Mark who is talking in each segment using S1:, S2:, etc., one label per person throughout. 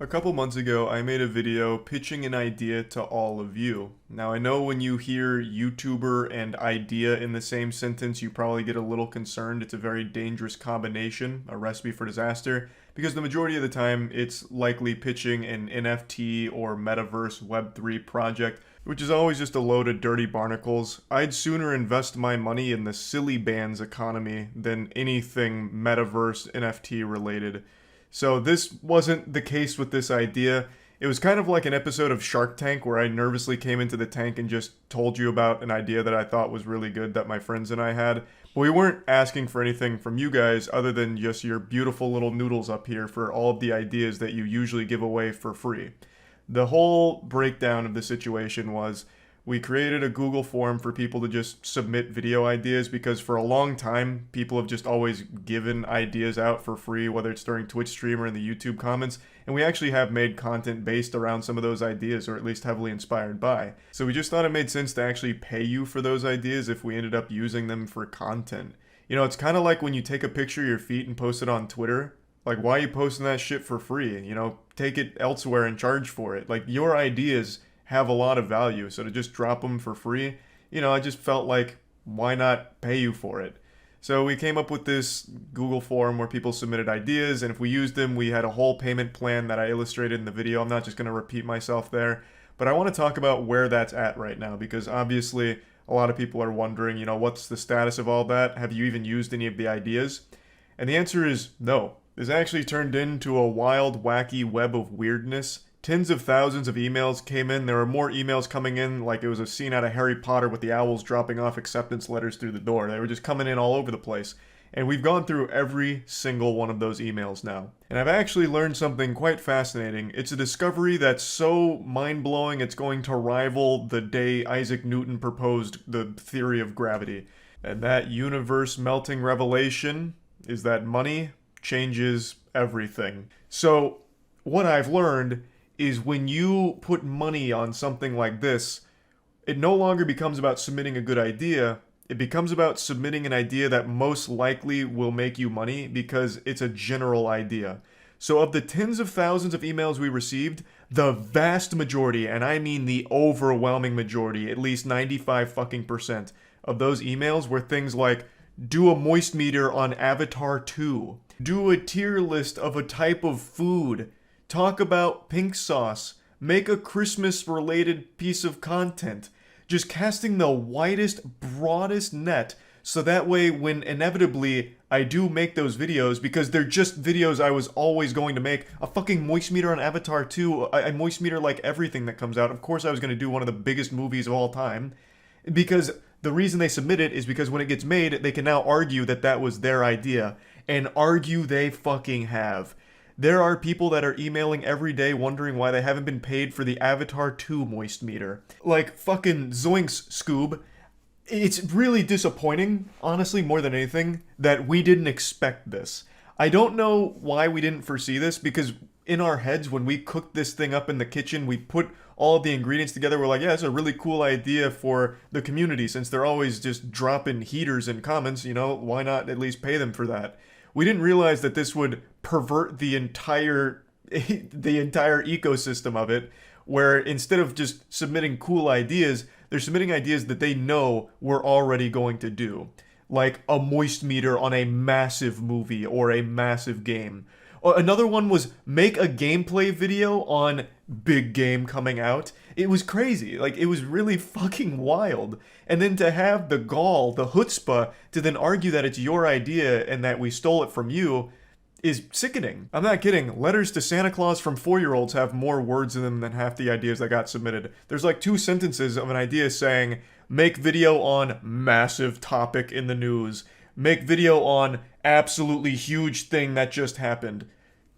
S1: A couple months ago, I made a video pitching an idea to all of you. Now, I know when you hear YouTuber and idea in the same sentence, you probably get a little concerned. It's a very dangerous combination, a recipe for disaster, because the majority of the time, it's likely pitching an NFT or metaverse Web3 project, which is always just a load of dirty barnacles. I'd sooner invest my money in the silly bands economy than anything metaverse NFT related. So this wasn't the case with this idea. It was kind of like an episode of Shark Tank where I nervously came into the tank and just told you about an idea that I thought was really good that my friends and I had. But we weren't asking for anything from you guys other than just your beautiful little noodles up here for all of the ideas that you usually give away for free. The whole breakdown of the situation was we created a Google form for people to just submit video ideas because for a long time, people have just always given ideas out for free, whether it's during Twitch stream or in the YouTube comments. And we actually have made content based around some of those ideas, or at least heavily inspired by. So we just thought it made sense to actually pay you for those ideas if we ended up using them for content. You know, it's kind of like when you take a picture of your feet and post it on Twitter. Like, why are you posting that shit for free? You know, take it elsewhere and charge for it. Like, your ideas have a lot of value, so to just drop them for free, you know, I just felt like, why not pay you for it? So we came up with this Google form where people submitted ideas, and if we used them, we had a whole payment plan that I illustrated in the video. I'm not just going to repeat myself there, but I want to talk about where that's at right now, because obviously a lot of people are wondering, you know, what's the status of all that? Have you even used any of the ideas? And the answer is no. This actually turned into a wild, wacky web of weirdness. Tens of thousands of emails came in. There were more emails coming in like it was a scene out of Harry Potter with the owls dropping off acceptance letters through the door. They were just coming in all over the place. And we've gone through every single one of those emails now. And I've actually learned something quite fascinating. It's a discovery that's so mind-blowing it's going to rival the day Isaac Newton proposed the theory of gravity. And that universe-melting revelation is that money changes everything. So, what I've learned is when you put money on something like this, it no longer becomes about submitting a good idea. It becomes about submitting an idea that most likely will make you money because it's a general idea. So of the tens of thousands of emails we received, the vast majority, and I mean the overwhelming majority, at least 95 fucking percent of those emails were things like, do a moist meter on Avatar 2. Do a tier list of a type of food. Talk about pink sauce. Make a Christmas-related piece of content. Just casting the widest, broadest net so that way when inevitably I do make those videos, because they're just videos I was always going to make, a fucking moist meter on Avatar 2, I moist meter like everything that comes out. Of course I was going to do one of the biggest movies of all time. Because the reason they submit it is because when it gets made, they can now argue that that was their idea. And argue they fucking have. There are people that are emailing every day wondering why they haven't been paid for the Avatar 2 moist meter. Like, fucking zoinks, Scoob. It's really disappointing, honestly, more than anything, that we didn't expect this. I don't know why we didn't foresee this, because in our heads, when we cooked this thing up in the kitchen, we put all of the ingredients together. We're like, yeah, it's a really cool idea for the community, since they're always just dropping heaters in comments, you know, why not at least pay them for that? We didn't realize that this would pervert the entire ecosystem of it, where instead of just submitting cool ideas, they're submitting ideas that they know we're already going to do. Like a moist meter on a massive movie or a massive game. Another one was make a gameplay video on big game coming out. It was crazy. Like, it was really fucking wild. And then to have the gall, the chutzpah, to then argue that it's your idea and that we stole it from you is sickening. I'm not kidding. Letters to Santa Claus from 4-year-olds have more words in them than half the ideas that got submitted. There's like 2 sentences of an idea saying, make video on massive topic in the news. Make video on absolutely huge thing that just happened.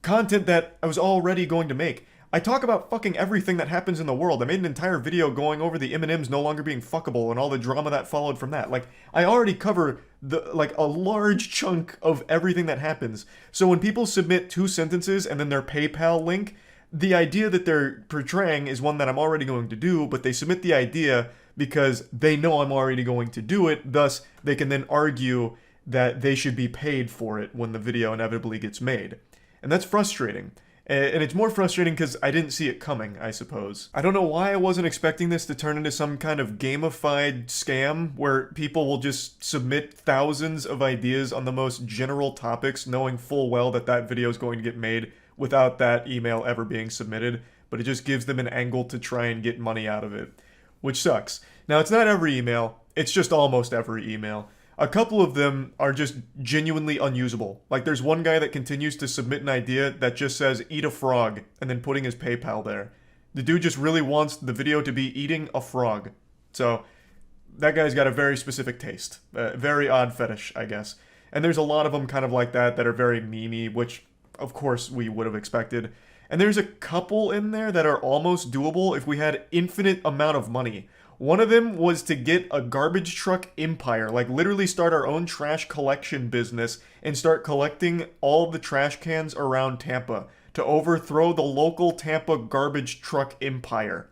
S1: Content that I was already going to make. I talk about fucking everything that happens in the world. I made an entire video going over the M&Ms no longer being fuckable and all the drama that followed from that. Like, I already cover a large chunk of everything that happens. So when people submit 2 sentences and then their PayPal link, the idea that they're portraying is one that I'm already going to do, but they submit the idea because they know I'm already going to do it. Thus, they can then argue that they should be paid for it when the video inevitably gets made. And that's frustrating. And it's more frustrating because I didn't see it coming, I suppose. I don't know why I wasn't expecting this to turn into some kind of gamified scam where people will just submit thousands of ideas on the most general topics, knowing full well that that video is going to get made without that email ever being submitted, but it just gives them an angle to try and get money out of it, which sucks. Now, it's not every email, it's just almost every email. A couple of them are just genuinely unusable. Like, there's one guy that continues to submit an idea that just says, eat a frog, and then putting his PayPal there. The dude just really wants the video to be eating a frog. So, that guy's got a very specific taste. Very odd fetish, I guess. And there's a lot of them kind of like that that are very memey, which, of course, we would have expected. And there's a couple in there that are almost doable if we had infinite amount of money. One of them was to get a garbage truck empire, like literally start our own trash collection business and start collecting all the trash cans around Tampa to overthrow the local Tampa garbage truck empire.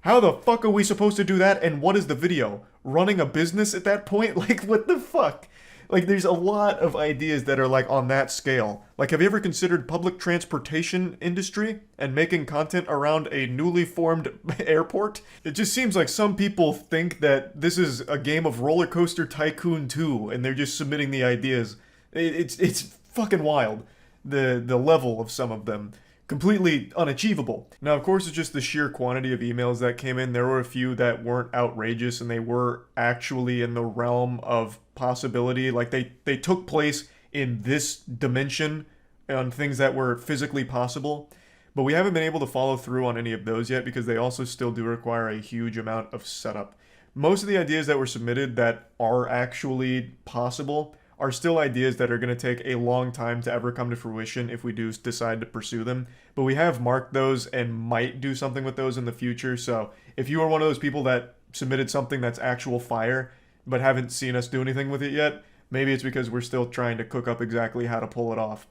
S1: How the fuck are we supposed to do that, and what is the video? Running a business at that point? Like, what the fuck? Like, there's a lot of ideas that are, like, on that scale. Like, have you ever considered public transportation industry and making content around a newly formed airport? It just seems like some people think that this is a game of Roller Coaster Tycoon 2, and they're just submitting the ideas. It's fucking wild, the level of some of them. Completely unachievable. Now, of course, it's just the sheer quantity of emails that came in. There were a few that weren't outrageous and they were actually in the realm of possibility. Like, they took place in this dimension on things that were physically possible. But we haven't been able to follow through on any of those yet because they also still do require a huge amount of setup. Most of the ideas that were submitted that are actually possible are still ideas that are going to take a long time to ever come to fruition if we do decide to pursue them. But we have marked those and might do something with those in the future. So if you are one of those people that submitted something that's actual fire but haven't seen us do anything with it yet, maybe it's because we're still trying to cook up exactly how to pull it off.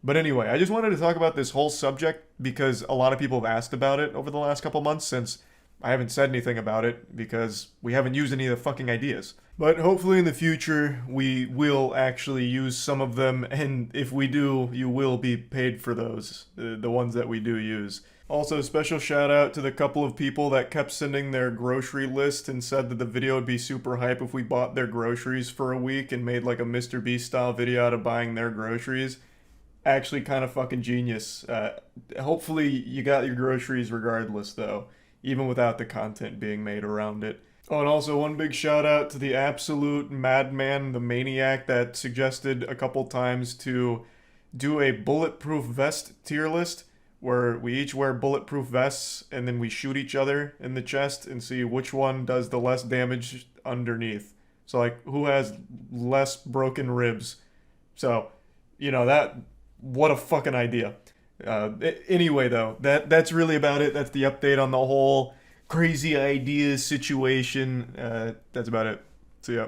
S1: But anyway, I just wanted to talk about this whole subject because a lot of people have asked about it over the last couple months since I haven't said anything about it because we haven't used any of the fucking ideas. But hopefully in the future, we will actually use some of them, and if we do, you will be paid for those, the ones that we do use. Also, special shout out to the couple of people that kept sending their grocery list and said that the video would be super hype if we bought their groceries for a week and made like a Mr. Beast style video out of buying their groceries. Actually kind of fucking genius. Hopefully you got your groceries regardless though, even without the content being made around it. Oh, and also one big shout out to the absolute madman, the maniac that suggested a couple times to do a bulletproof vest tier list where we each wear bulletproof vests and then we shoot each other in the chest and see which one does the less damage underneath. So like who has less broken ribs. So, what a fucking idea. Anyway though, that's really about it. That's the update on the whole crazy ideas situation. That's about it. See ya.